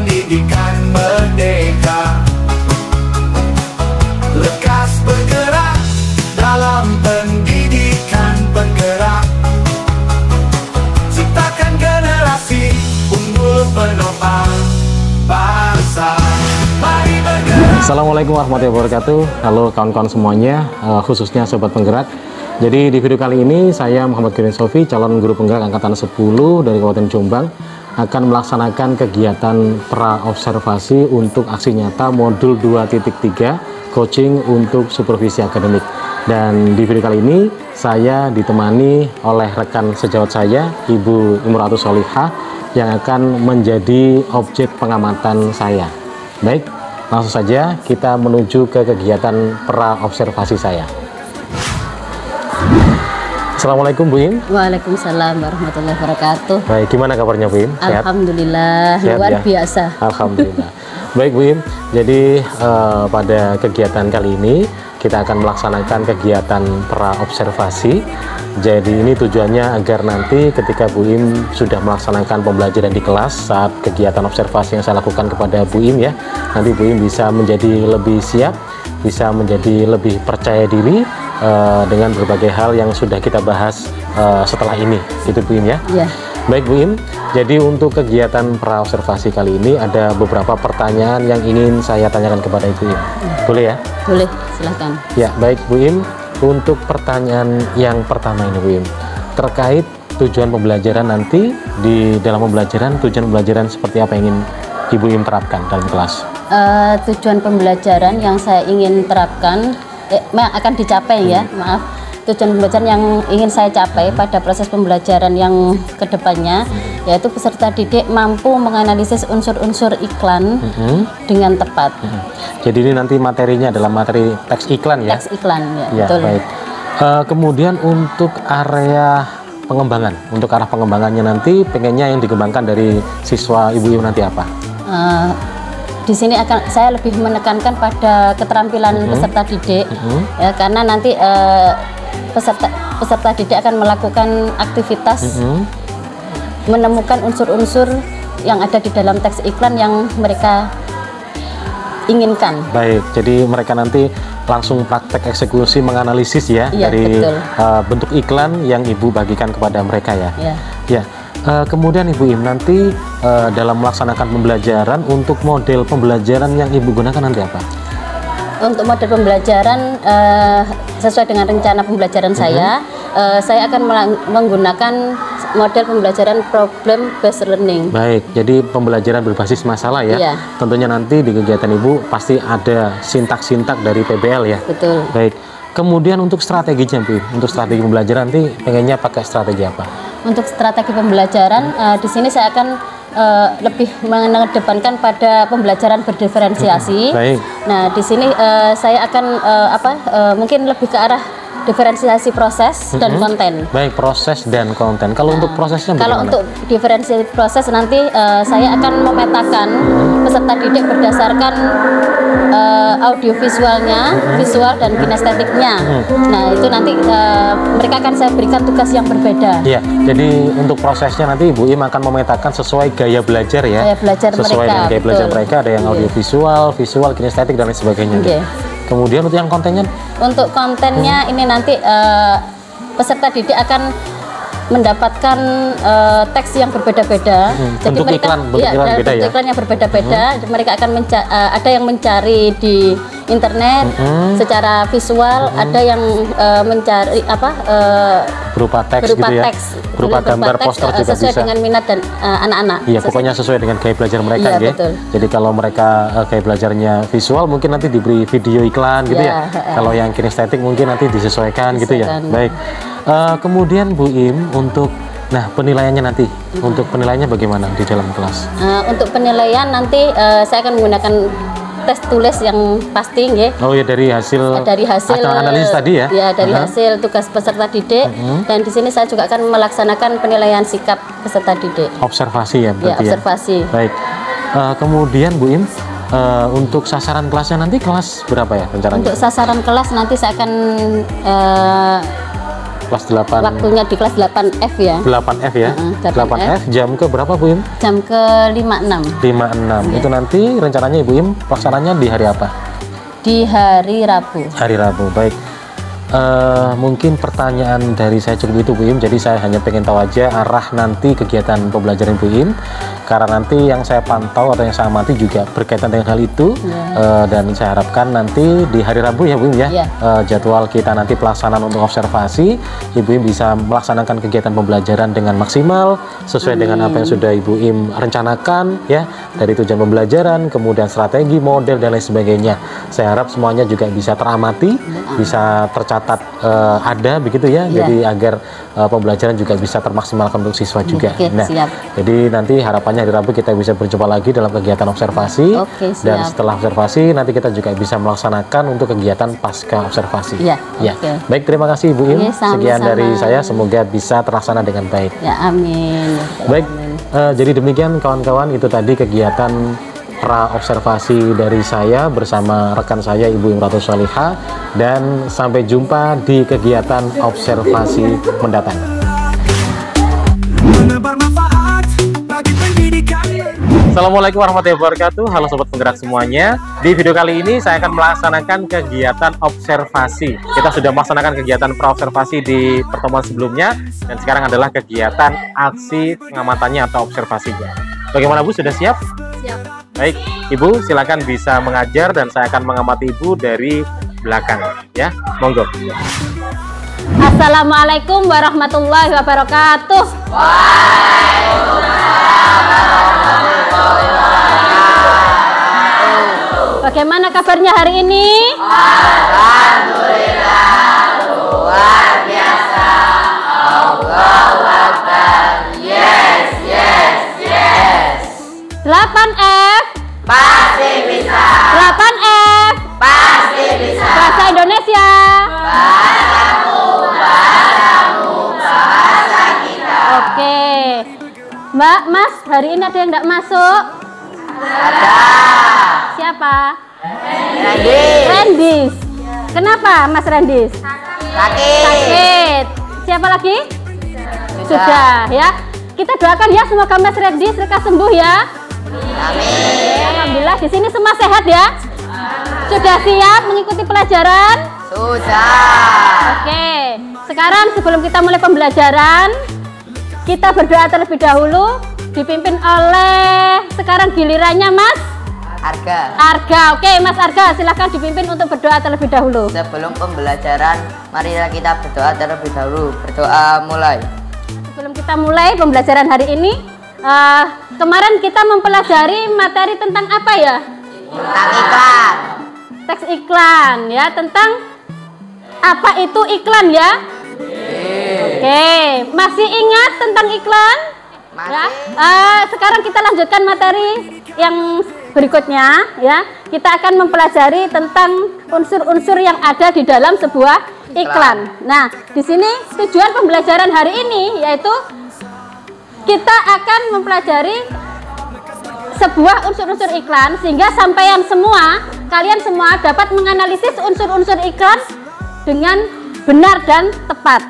pendidikan merdeka, lekas bergerak dalam pendidikan penggerak, ciptakan generasi unggul penopang bangsa. Mari bergerak. Assalamualaikum warahmatullahi wabarakatuh. Halo kawan-kawan semuanya, khususnya sobat penggerak. Jadi di video kali ini saya Muhammad Kirin Sofi, calon guru penggerak angkatan 10 dari Kabupaten Jombang, akan melaksanakan kegiatan pra-observasi untuk aksi nyata modul 2.3 coaching untuk supervisi akademik. Dan di video kali ini saya ditemani oleh rekan sejawat saya, Ibu Imratus Solihah, yang akan menjadi objek pengamatan saya. Baik, langsung saja kita menuju ke kegiatan pra-observasi saya. Assalamualaikum Bu Im. Waalaikumsalam warahmatullahi wabarakatuh. Baik, gimana kabarnya Bu Im? Sehat? Alhamdulillah, Sehat, luar ya? biasa. Alhamdulillah. Baik Bu Im, jadi pada kegiatan kali ini kita akan melaksanakan kegiatan pra-observasi. Jadi ini tujuannya agar nanti ketika Bu Im sudah melaksanakan pembelajaran di kelas saat kegiatan observasi yang saya lakukan kepada Bu Im ya, nanti Bu Im bisa menjadi lebih siap, bisa menjadi lebih percaya diri dengan berbagai hal yang sudah kita bahas setelah ini, gitu Bu Im ya. Ya. Baik Bu Im, jadi untuk kegiatan pra-observasi kali ini ada beberapa pertanyaan yang ingin saya tanyakan kepada Ibu Im. Boleh ya? Boleh, silahkan. Ya, baik Bu Im. Untuk pertanyaan yang pertama ini Bu Im, terkait tujuan pembelajaran nanti, di dalam pembelajaran, tujuan pembelajaran seperti apa yang ingin Ibu Im terapkan dalam kelas? Tujuan pembelajaran yang saya ingin terapkan akan dicapai ya, maaf. Tujuan pembelajaran yang ingin saya capai pada proses pembelajaran yang kedepannya, yaitu peserta didik mampu menganalisis unsur-unsur iklan dengan tepat. Jadi ini nanti materinya adalah materi teks iklan ya? Teks iklan, ya, Ya, betul. baik. Kemudian untuk area pengembangan, untuk arah pengembangannya nanti pengennya yang dikembangkan dari siswa Ibu Im nanti apa? Di sini saya lebih menekankan pada keterampilan peserta didik, ya, karena nanti peserta didik akan melakukan aktivitas menemukan unsur-unsur yang ada di dalam teks iklan yang mereka inginkan. Baik, jadi mereka nanti langsung praktek eksekusi menganalisis ya, Iya, dari betul. bentuk iklan yang Ibu bagikan kepada mereka ya. Ya. Ya. Kemudian Ibu Im nanti dalam melaksanakan pembelajaran, untuk model pembelajaran yang Ibu gunakan nanti apa? Untuk model pembelajaran sesuai dengan rencana pembelajaran saya akan menggunakan model pembelajaran problem based learning. Baik, jadi pembelajaran berbasis masalah ya. Iya. Tentunya nanti di kegiatan Ibu pasti ada sintak-sintak dari PBL ya. Betul. Baik. Kemudian untuk strateginya Bu Im, untuk strategi pembelajaran nanti pengennya pakai strategi apa? Untuk strategi pembelajaran di sini saya akan lebih mengedepankan pada pembelajaran berdiferensiasi. Baik. Nah, di sini saya akan mungkin lebih ke arah diferensiasi proses dan konten. Baik, proses dan konten. Kalau untuk prosesnya Kalau bagaimana? untuk diferensiasi proses nanti saya akan memetakan peserta didik berdasarkan audiovisualnya, visual dan kinestetiknya. Nah, itu nanti mereka akan saya berikan tugas yang berbeda. Iya, jadi untuk prosesnya nanti Ibu Im akan memetakan sesuai gaya belajar ya. Gaya belajar sesuai mereka, dengan gaya belajar betul. mereka, ada yang audiovisual, visual, kinestetik dan lain sebagainya. Oke. Kemudian untuk yang kontennya? Untuk kontennya ini nanti peserta didik akan mendapatkan teks yang berbeda-beda. Jadi Bentuk mereka iklan beda ya? iklan yang berbeda-beda. Mereka akan ada yang mencari di internet secara visual, ada yang mencari Berupa teks berupa gitu ya. teks, Berupa gambar teks, poster juga sesuai bisa. dengan minat dan anak-anak. Iya, pokoknya sesuai dengan gaya belajar mereka Iya, ya. betul. Jadi kalau mereka gaya belajarnya visual mungkin nanti diberi video iklan gitu ya. Iya, Kalau yang kinestetik mungkin nanti disesuaikan gitu ya. Disesuaikan. Baik. Kemudian Bu Im untuk penilaiannya nanti. Untuk penilaiannya bagaimana di dalam kelas? Untuk penilaian nanti saya akan menggunakan tes tulis yang pasti ya. Oh ya, dari hasil analisis tadi ya. Ya, dari hasil tugas peserta didik. Dan di sini saya juga akan melaksanakan penilaian sikap peserta didik. Observasi ya Ya, berarti ya. observasi. Baik. Kemudian Bu Im, untuk sasaran kelasnya nanti kelas berapa ya rencananya? Untuk sasaran kelas nanti saya akan Kelas 8. Waktunya di kelas 8F ya. 8F ya. 8F jam ke berapa Bu Im? Jam ke 56. 56. Itu nanti rencananya Ibu Im pelaksananya di hari apa? Di hari Rabu. Hari Rabu. Baik. Mungkin pertanyaan dari saya cukup itu Bu Im, jadi saya hanya pengen tahu aja arah nanti kegiatan pembelajaran Bu Im, karena nanti yang saya pantau atau yang saya amati juga berkaitan dengan hal itu. Dan saya harapkan nanti di hari Rabu ya Bu Im ya, jadwal kita nanti pelaksanaan untuk observasi, Ibu Im bisa melaksanakan kegiatan pembelajaran dengan maksimal sesuai dengan apa yang sudah Ibu Im rencanakan ya, dari tujuan pembelajaran, kemudian strategi, model dan lain sebagainya. Saya harap semuanya juga bisa teramati, bisa tercatat ada begitu ya, jadi agar pembelajaran juga bisa termaksimalkan untuk siswa juga. Nah, jadi nanti harapannya hari Rabu kita bisa berjumpa lagi dalam kegiatan observasi, dan setelah observasi nanti kita juga bisa melaksanakan untuk kegiatan pasca observasi. Baik, terima kasih Ibu Im. Sekian dari saya, semoga bisa terlaksana dengan baik. Ya, amin. Baik, jadi demikian kawan-kawan, itu tadi kegiatan pra observasi dari saya bersama rekan saya Ibu Imratus Sholihah, dan sampai jumpa di kegiatan observasi mendatang. Assalamualaikum warahmatullahi wabarakatuh. Halo sobat penggerak semuanya. Di video kali ini saya akan melaksanakan kegiatan observasi. Kita sudah melaksanakan kegiatan pra observasi di pertemuan sebelumnya, dan sekarang adalah kegiatan aksi pengamatannya atau observasinya. Bagaimana Bu, sudah siap? Siap. Baik, Ibu silakan bisa mengajar dan saya akan mengamati Ibu dari belakang ya. Monggo. Assalamualaikum warahmatullahi wabarakatuh. Bagaimana kabarnya hari ini? Alhamdulillah, luar biasa. Allahu Akbar. Yes, yes, yes. 8F Pasti bisa. 8F Pasti bisa. Bahasa Indonesia. Bahasa kita. Oke, Mbak, Mas, hari ini ada yang tidak masuk? Ada. Siapa? Randy. Rendis. Kenapa Mas Rendis? Sakit. Sakit. Siapa lagi? Sudah ya. Kita doakan ya semoga Mas Rendis lekas sembuh ya. Amin. Alhamdulillah, di sini semua sehat ya. Sudah siap mengikuti pelajaran? Sudah. Oke. Sekarang sebelum kita mulai pembelajaran, kita berdoa terlebih dahulu, dipimpin oleh sekarang gilirannya Mas Arga. Oke, Mas Arga, silahkan dipimpin untuk berdoa terlebih dahulu. Sebelum pembelajaran, marilah kita berdoa terlebih dahulu. Berdoa mulai. Sebelum kita mulai pembelajaran hari ini, kemarin kita mempelajari materi tentang apa ya? Tentang iklan. Teks iklan ya, tentang apa itu iklan ya? Oke, masih ingat tentang iklan? Masih. Ya. Sekarang kita lanjutkan materi yang berikutnya ya. Kita akan mempelajari tentang unsur-unsur yang ada di dalam sebuah iklan. Nah, di sini tujuan pembelajaran hari ini yaitu kita akan mempelajari sebuah unsur-unsur iklan sehingga kalian semua dapat menganalisis unsur-unsur iklan dengan benar dan tepat.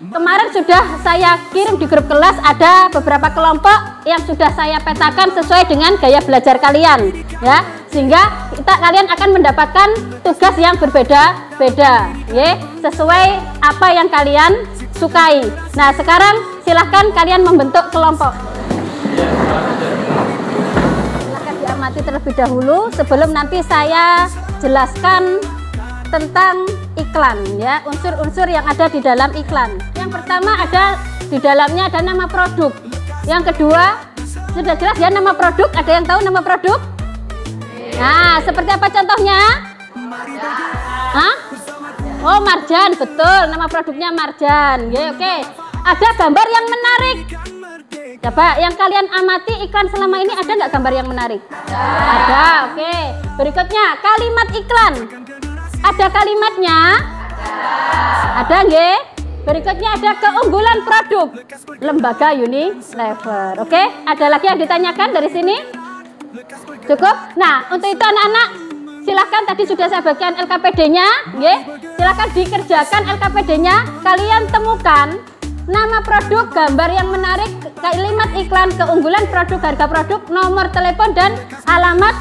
Kemarin sudah saya kirim di grup kelas, ada beberapa kelompok yang sudah saya petakan sesuai dengan gaya belajar kalian ya, sehingga kalian akan mendapatkan tugas yang berbeda-beda ya, sesuai apa yang kalian sukai. Nah, sekarang silahkan kalian membentuk kelompok. Silahkan diamati terlebih dahulu sebelum nanti saya jelaskan tentang iklan ya, unsur-unsur yang ada di dalam iklan. Yang pertama di dalamnya ada nama produk. Yang kedua, sudah jelas ya nama produk. Ada yang tahu nama produk? Nah, seperti apa contohnya? Hah? Oh, marjan, betul. Nama produknya marjan. Ya, oke. Ada gambar yang menarik. Coba yang kalian amati iklan selama ini, ada nggak gambar yang menarik? Ada. Oke. Berikutnya kalimat iklan. Ada kalimatnya? Ada nggih? Berikutnya ada keunggulan produk lembaga Unilever. Oke, ada lagi yang ditanyakan dari sini? Cukup? Nah, untuk itu anak-anak silahkan, tadi sudah saya bagikan LKPD-nya, nggih. silakan dikerjakan LKPD-nya. Kalian temukan nama produk, gambar yang menarik, kalimat iklan, keunggulan produk, harga produk, nomor telepon dan alamat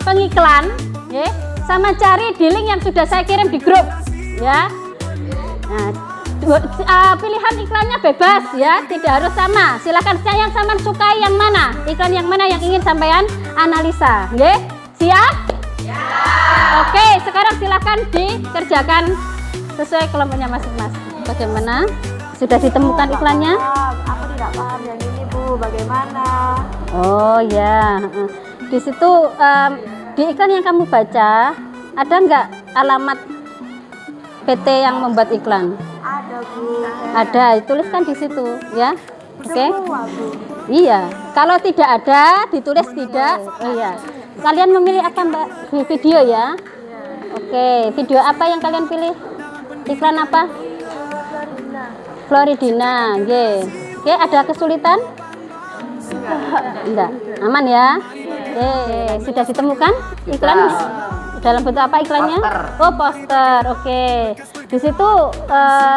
pengiklan, ya. Sama cari di link yang sudah saya kirim di grup, ya. Nah, pilihan iklannya bebas, ya, tidak harus sama. Silakan yang sama sukai yang mana, iklan yang mana yang ingin sampean analisa, ya. Siap? Ya. Oke, sekarang silakan dikerjakan sesuai kelompoknya masing-masing. Bagaimana? Sudah ditemukan iklannya? Aku tidak paham yang ini Bu, bagaimana? Oh ya, di situ di iklan yang kamu baca ada nggak alamat PT yang membuat iklan? Ada Bu. Ada, tuliskan di situ ya. Oke? Semua Bu. Iya, kalau tidak ada ditulis tidak. Oh iya. Kalian memilih apa Mbak? Video ya? Oke, video apa yang kalian pilih? Iklan apa? Floridina, oke, ada kesulitan? Enggak, aman ya? Oke, sudah ditemukan iklan? Dalam bentuk apa iklannya? Poster. Oh, poster, oke. Di situ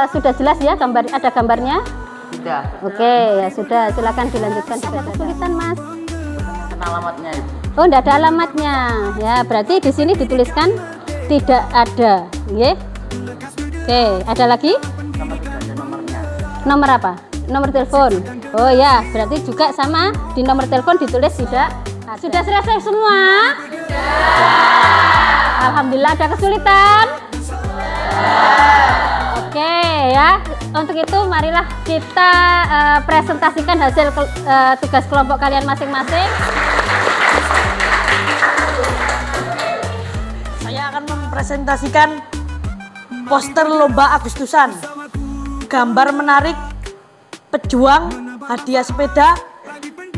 sudah jelas ya, ada gambarnya? Sudah. Oke, ya sudah, silakan dilanjutkan. Ada kesulitan Mas? Alamatnya itu. Oh, enggak ada alamatnya. Ya, berarti di sini dituliskan tidak ada, ya? Oke, ada lagi? Sama tidak ada nomornya. Nomor apa? Nomor telepon. Oh ya, berarti juga sama di nomor telepon ditulis tidak ada. Sudah selesai semua? Sudah. Alhamdulillah, ada kesulitan? Oke ya, untuk itu marilah kita presentasikan hasil tugas kelompok kalian masing-masing. Saya akan mempresentasikan poster lomba Agustusan. Gambar menarik, pejuang, hadiah sepeda,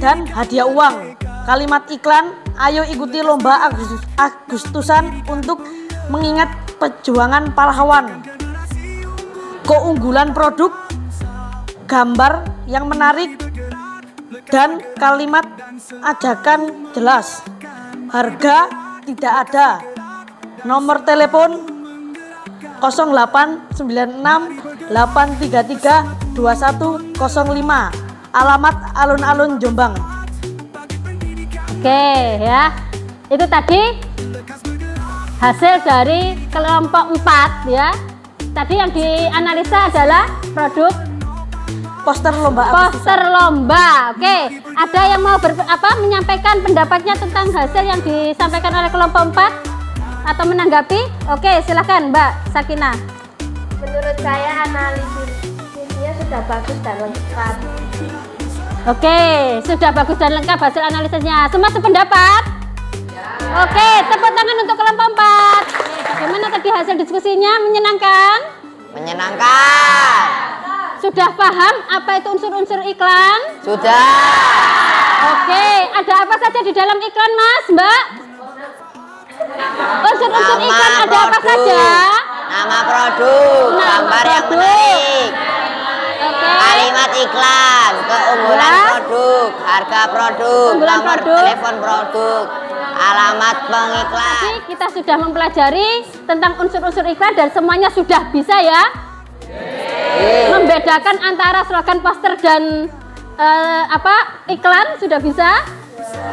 dan hadiah uang. Kalimat iklan, ayo ikuti lomba Agustusan untuk mengingat perjuangan pahlawan. Keunggulan produk, gambar yang menarik, dan kalimat ajakan jelas. Harga tidak ada. Nomor telepon 0896-833-2105. Alamat alun-alun Jombang. Oke ya, itu tadi hasil dari kelompok 4 ya. Tadi yang dianalisa adalah produk Poster lomba poster lomba. Oke, ada yang mau menyampaikan pendapatnya tentang hasil yang disampaikan oleh kelompok 4 atau menanggapi? Oke, silakan Mbak Sakinah. Menurut saya analisisnya sudah bagus dan lengkap. Oke, sudah bagus dan lengkap hasil analisisnya. Semua sependapat? Oke, tepuk tangan untuk kelompok 4. Bagaimana tadi hasil diskusinya? Menyenangkan? Menyenangkan. Sudah paham apa itu unsur-unsur iklan? Sudah. Oke, ada apa saja di dalam iklan Mas, Mbak? Unsur-unsur Nama iklan ada apa produk, saja? Nama produk, Nama gambar yang produk. menarik, Oke. kalimat iklan, keunggulan Ya. produk, harga produk, Keunggulan nomor produk. telepon produk, alamat pengiklan. Tadi kita sudah mempelajari tentang unsur-unsur iklan dan semuanya sudah bisa ya? Membedakan antara slogan poster dan iklan sudah bisa?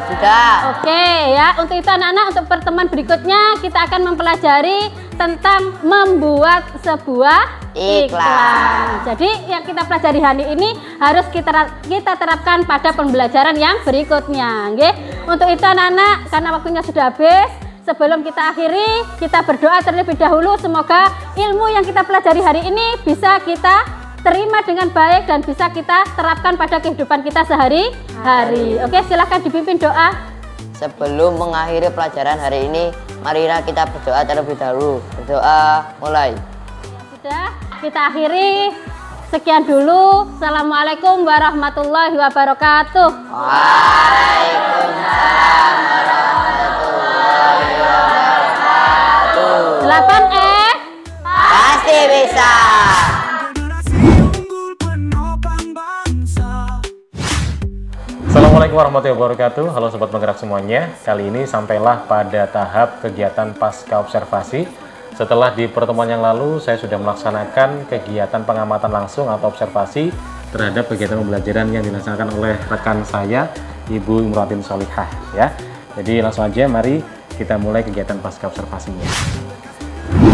Sudah. Oke ya, untuk itu anak-anak, untuk pertemuan berikutnya kita akan mempelajari tentang membuat sebuah iklan. Jadi yang kita pelajari hari ini harus kita terapkan pada pembelajaran yang berikutnya. Oke? Untuk itu anak-anak, karena waktunya sudah habis, sebelum kita akhiri, kita berdoa terlebih dahulu. Semoga ilmu yang kita pelajari hari ini bisa kita terima dengan baik dan bisa kita terapkan pada kehidupan kita sehari-hari. Oke, silakan dipimpin doa. Sebelum mengakhiri pelajaran hari ini, marilah kita berdoa terlebih dahulu. Berdoa mulai. Sudah, kita akhiri. Sekian dulu. Assalamualaikum warahmatullahi wabarakatuh. Waalaikumsalam warahmatullahi wabarakatuh. 8F. Pasti bisa. Assalamualaikum warahmatullahi wabarakatuh. Halo Sobat Penggerak semuanya. Kali ini sampailah pada tahap kegiatan pasca observasi setelah di pertemuan yang lalu saya sudah melaksanakan kegiatan pengamatan langsung atau observasi terhadap kegiatan pembelajaran yang dilaksanakan oleh rekan saya, Ibu Imrotin Solihah ya. Jadi langsung aja mari kita mulai kegiatan pasca observasinya.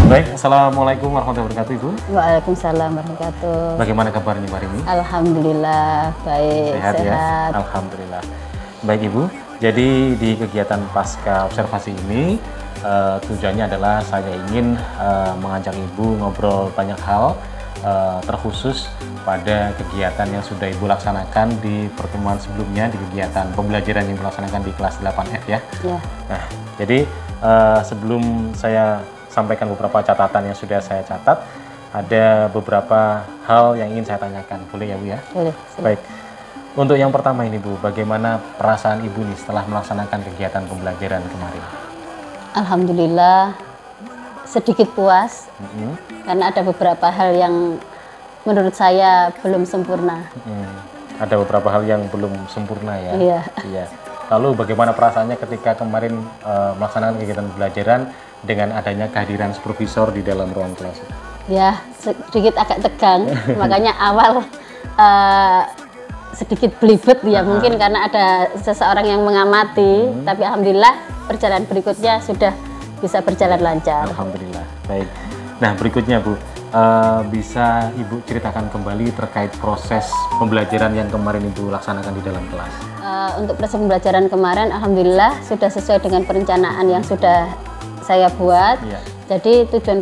Baik, Assalamualaikum warahmatullahi wabarakatuh Ibu. Waalaikumsalam warahmatullahi wabarakatuh. Bagaimana kabarnya hari ini? Alhamdulillah baik, Sehat ya? sehat. Alhamdulillah. Baik Ibu, jadi di kegiatan pasca observasi ini tujuannya adalah saya ingin mengajak Ibu ngobrol banyak hal terkhusus pada kegiatan yang sudah Ibu laksanakan di pertemuan sebelumnya, di kegiatan pembelajaran yang dilaksanakan di kelas 8F ya. Ya. Nah, jadi sebelum saya sampaikan beberapa catatan yang sudah saya catat, ada beberapa hal yang ingin saya tanyakan. Boleh ya Bu ya? Boleh. Baik. Untuk yang pertama ini Bu, bagaimana perasaan Ibu nih setelah melaksanakan kegiatan pembelajaran kemarin? Alhamdulillah sedikit puas karena ada beberapa hal yang menurut saya belum sempurna. Ada beberapa hal yang belum sempurna ya. Iya. Iya. Lalu bagaimana perasaannya ketika kemarin melaksanakan kegiatan pembelajaran dengan adanya kehadiran supervisor di dalam ruang kelas? Ya, sedikit agak tegang. Makanya awal sedikit belibet ya mungkin karena ada seseorang yang mengamati. Tapi alhamdulillah perjalanan berikutnya sudah bisa berjalan lancar. Alhamdulillah. Baik. Nah, berikutnya Bu, bisa Ibu ceritakan kembali terkait proses pembelajaran yang kemarin Ibu laksanakan di dalam kelas? Untuk proses pembelajaran kemarin, alhamdulillah sudah sesuai dengan perencanaan yang sudah saya buat. Iya. Jadi tujuan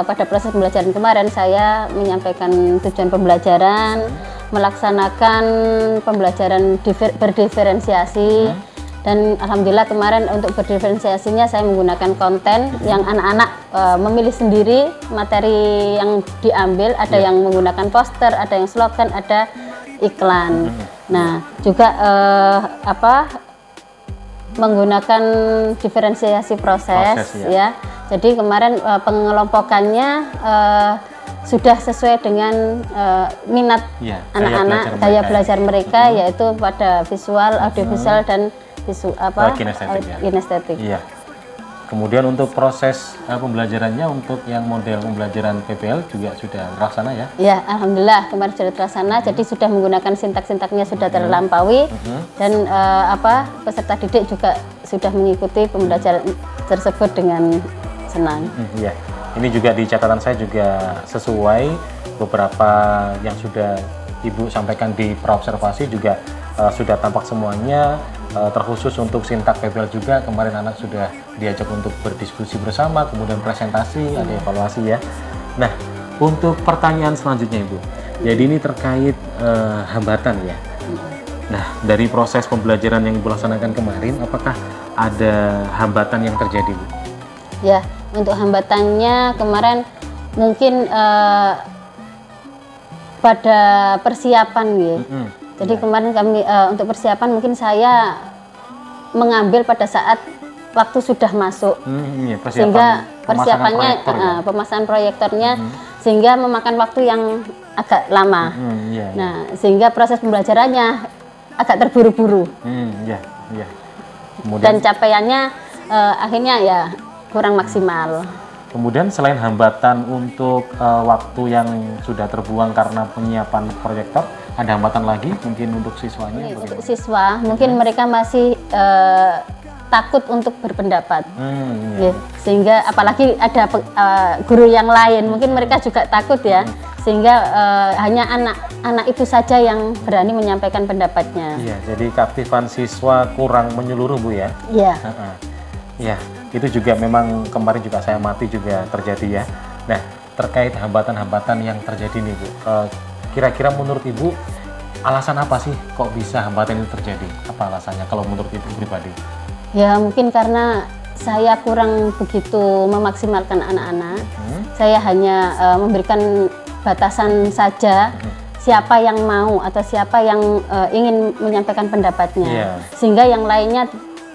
pada proses pembelajaran kemarin saya menyampaikan tujuan pembelajaran, melaksanakan pembelajaran berdiferensiasi. Dan alhamdulillah kemarin untuk berdiferensiasinya saya menggunakan konten yang anak-anak memilih sendiri materi yang diambil, ada yang menggunakan poster, ada yang slogan, ada iklan. Nah, juga menggunakan diferensiasi proses ya. Jadi kemarin pengelompokannya sudah sesuai dengan minat anak-anak, daya belajar mereka yaitu pada visual, audiovisual dan kinestetik. Iya. Kemudian untuk proses pembelajarannya untuk yang model pembelajaran PBL juga sudah terlaksana ya? Ya, alhamdulillah kemarin sudah terlaksana. Jadi sudah menggunakan sintak-sintaknya sudah terlampaui dan peserta didik juga sudah mengikuti pembelajaran tersebut dengan senang. Iya. Ini juga di catatan saya juga sesuai beberapa yang sudah Ibu sampaikan di praobservasi juga sudah tampak semuanya. Terkhusus untuk sintak PBL juga kemarin anak sudah diajak untuk berdiskusi bersama, kemudian presentasi, ada evaluasi ya. Nah, untuk pertanyaan selanjutnya Ibu, jadi ini terkait hambatan ya. Nah, dari proses pembelajaran yang Ibu laksanakan kemarin, apakah ada hambatan yang terjadi Bu? Ya, untuk hambatannya kemarin mungkin pada persiapan ya. Jadi kemarin kami untuk persiapan mungkin saya mengambil pada saat waktu sudah masuk, sehingga persiapannya pemasangan proyektornya sehingga memakan waktu yang agak lama. Nah, sehingga proses pembelajarannya agak terburu-buru. Dan capaiannya akhirnya ya kurang maksimal. Kemudian selain hambatan untuk waktu yang sudah terbuang karena penyiapan proyektor, ada hambatan lagi mungkin untuk siswanya? Untuk siswa, mungkin mereka masih takut untuk berpendapat. Sehingga apalagi ada guru yang lain, mungkin mereka juga takut ya. Sehingga hanya anak-anak itu saja yang berani menyampaikan pendapatnya. Iya, jadi keaktifan siswa kurang menyeluruh Bu ya? Iya. Iya, itu juga memang kemarin juga saya amati juga terjadi ya. Nah, terkait hambatan-hambatan yang terjadi nih Bu, kira-kira menurut Ibu alasan apa sih kok bisa hambatan itu terjadi? Apa alasannya kalau menurut Ibu pribadi? Ya mungkin karena saya kurang begitu memaksimalkan anak-anak. Saya hanya memberikan batasan saja siapa yang mau atau siapa yang ingin menyampaikan pendapatnya. Sehingga yang lainnya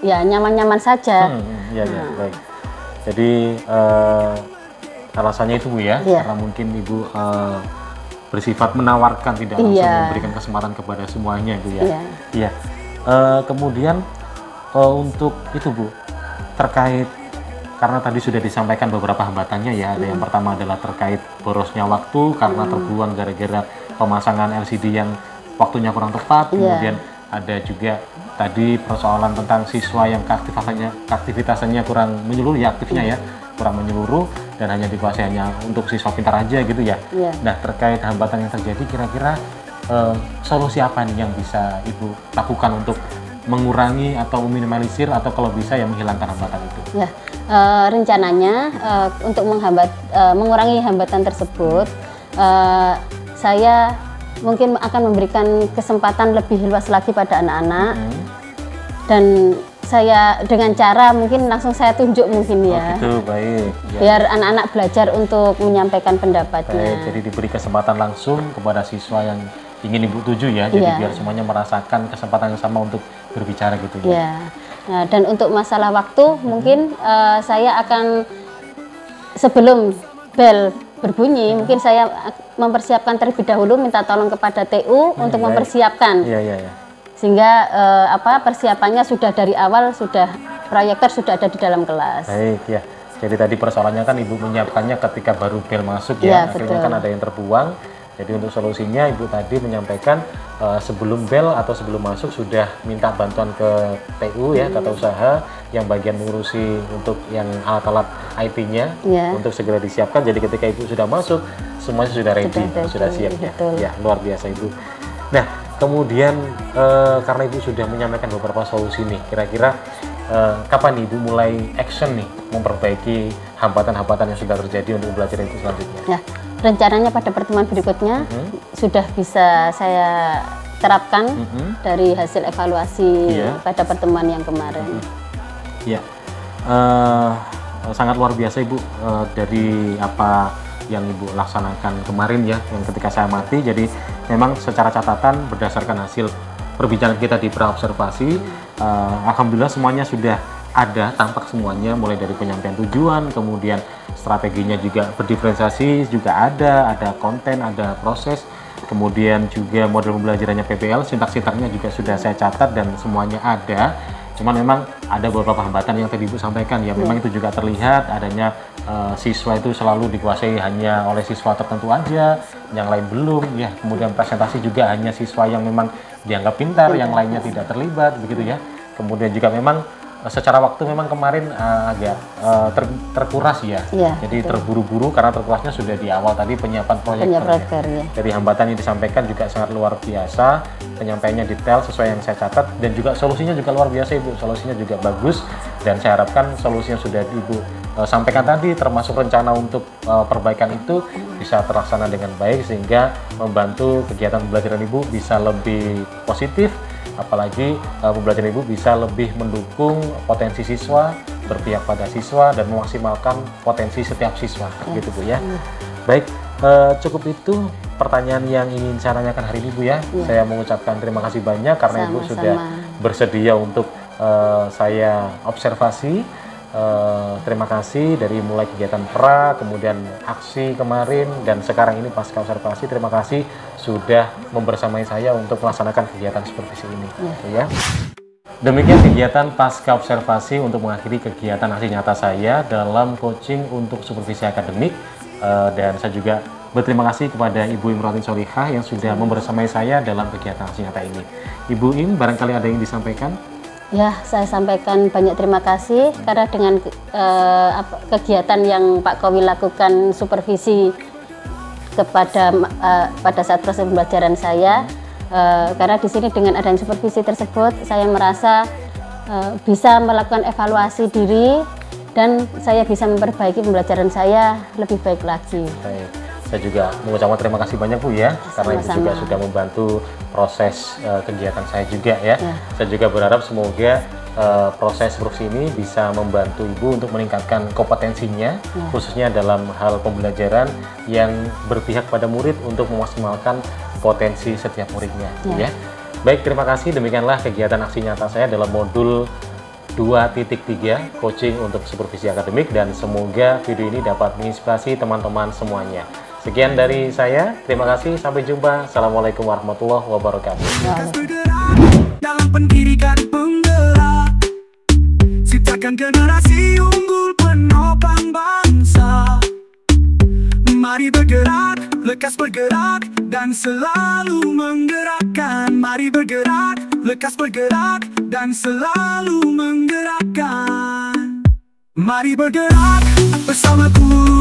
ya nyaman-nyaman saja. Baik. Jadi alasannya itu Bu ya, karena mungkin Ibu bersifat menawarkan, tidak langsung memberikan kesempatan kepada semuanya Bu ya. Kemudian untuk itu Bu, terkait karena tadi sudah disampaikan beberapa hambatannya ya. Ada yang pertama adalah terkait borosnya waktu karena terbuang gara-gara pemasangan LCD yang waktunya kurang tepat. Kemudian ada juga tadi persoalan tentang siswa yang aktivitasnya kurang menyeluruh ya, aktifnya ya kurang menyeluruh dan hanya dikuasai hanya untuk siswa pintar aja gitu ya. Nah, terkait hambatan yang terjadi, kira-kira solusi apa nih yang bisa Ibu lakukan untuk mengurangi atau meminimalisir atau kalau bisa ya menghilangkan hambatan itu? Ya, rencananya untuk mengurangi hambatan tersebut, saya mungkin akan memberikan kesempatan lebih luas lagi pada anak-anak, dan saya dengan cara mungkin langsung saya tunjuk mungkin ya. Gitu, baik. Ya. Biar anak-anak belajar untuk menyampaikan pendapatnya. Baik, jadi diberi kesempatan langsung kepada siswa yang ingin Ibu tuju ya, jadi biar semuanya merasakan kesempatan yang sama untuk berbicara gitu ya. Ya. Nah, dan untuk masalah waktu mungkin saya akan sebelum bel berbunyi mungkin saya mempersiapkan terlebih dahulu, minta tolong kepada TU untuk mempersiapkan. Sehingga persiapannya sudah dari awal, sudah proyektor sudah ada di dalam kelas. Baik ya. Jadi tadi persoalannya kan Ibu menyiapkannya ketika baru bel masuk ya, akhirnya kan ada yang terbuang. Jadi untuk solusinya Ibu tadi menyampaikan sebelum bel atau sebelum masuk sudah minta bantuan ke TU ya, tata usaha yang bagian mengurusi untuk yang alat-alat IT-nya untuk segera disiapkan. Jadi ketika Ibu sudah masuk semuanya sudah ready, sudah siap ya. Ya, luar biasa Ibu. Nah, kemudian karena Ibu sudah menyampaikan beberapa solusi nih, kira-kira kapan nih Ibu mulai action nih memperbaiki hambatan-hambatan yang sudah terjadi untuk belajar itu selanjutnya? Ya, rencananya pada pertemuan berikutnya sudah bisa saya terapkan dari hasil evaluasi pada pertemuan yang kemarin. Ya, sangat luar biasa Ibu dari apa yang Ibu laksanakan kemarin ya, yang ketika saya amati. Jadi memang secara catatan berdasarkan hasil perbincangan kita di praobservasi, alhamdulillah semuanya sudah ada, tampak semuanya, mulai dari penyampaian tujuan, kemudian strateginya juga berdiferensiasi juga ada konten, ada proses, kemudian juga model pembelajarannya PBL, sintak-sintaknya juga sudah saya catat dan semuanya ada. Cuman memang ada beberapa hambatan yang tadi Ibu sampaikan ya, memang itu juga terlihat adanya siswa itu selalu dikuasai hanya oleh siswa tertentu aja, yang lain belum ya. Kemudian presentasi juga hanya siswa yang memang dianggap pintar, yang lainnya tidak terlibat begitu ya. Kemudian juga memang secara waktu memang kemarin agak terkuras ya. Jadi terburu-buru karena terkurasnya sudah di awal tadi penyiapan proyektor ya. Dari hambatan yang disampaikan juga sangat luar biasa, penyampaiannya detail sesuai yang saya catat, dan juga solusinya juga luar biasa Ibu, solusinya juga bagus, dan saya harapkan solusinya sudah Ibu sampaikan tadi termasuk rencana untuk perbaikan itu bisa terlaksana dengan baik sehingga membantu kegiatan pembelajaran Ibu bisa lebih positif. Apalagi pembelajaran Ibu bisa lebih mendukung potensi siswa, berpihak pada siswa, dan memaksimalkan potensi setiap siswa, gitu Bu ya. Baik, cukup itu pertanyaan yang ingin saya tanyakan hari ini Bu ya. Saya mengucapkan terima kasih banyak karena Ibu sudah bersedia untuk saya observasi. Terima kasih dari mulai kegiatan pra, kemudian aksi kemarin, dan sekarang ini pasca observasi. Terima kasih sudah membersamai saya untuk melaksanakan kegiatan seperti ini. Ya. Demikian kegiatan pasca observasi untuk mengakhiri kegiatan aksi nyata saya dalam coaching untuk supervisi akademik, dan saya juga berterima kasih kepada Ibu Imrotin Solihah yang sudah membersamai saya dalam kegiatan aksi nyata ini. Ibu Im, barangkali ada yang disampaikan? Ya, saya sampaikan banyak terima kasih karena dengan kegiatan yang Pak Kowi lakukan supervisi kepada pada saat proses pembelajaran saya, karena di sini dengan adanya supervisi tersebut saya merasa bisa melakukan evaluasi diri dan saya bisa memperbaiki pembelajaran saya lebih baik lagi. Baik. Saya juga mengucapkan terima kasih banyak Bu ya, karena Ibu juga sudah membantu proses kegiatan saya juga ya. Saya juga berharap semoga proses supervisi ini bisa membantu Ibu untuk meningkatkan kompetensinya, khususnya dalam hal pembelajaran yang berpihak pada murid untuk memaksimalkan potensi setiap muridnya. Ya. Baik, terima kasih. Demikianlah kegiatan aksi nyata saya dalam modul 2.3 coaching untuk supervisi akademik, dan semoga video ini dapat menginspirasi teman-teman semuanya. Sekian dari saya, terima kasih, sampai jumpa. Assalamualaikum warahmatullahi wabarakatuh. Dalam pendidikan penggerak Ciptakan generasi unggul penopang bangsa. Mari bergerak, lekas bergerak, dan selalu menggerakkan. Mari bergerak, lekas bergerak, dan selalu menggerakkan. Mari bergerak bersamaku.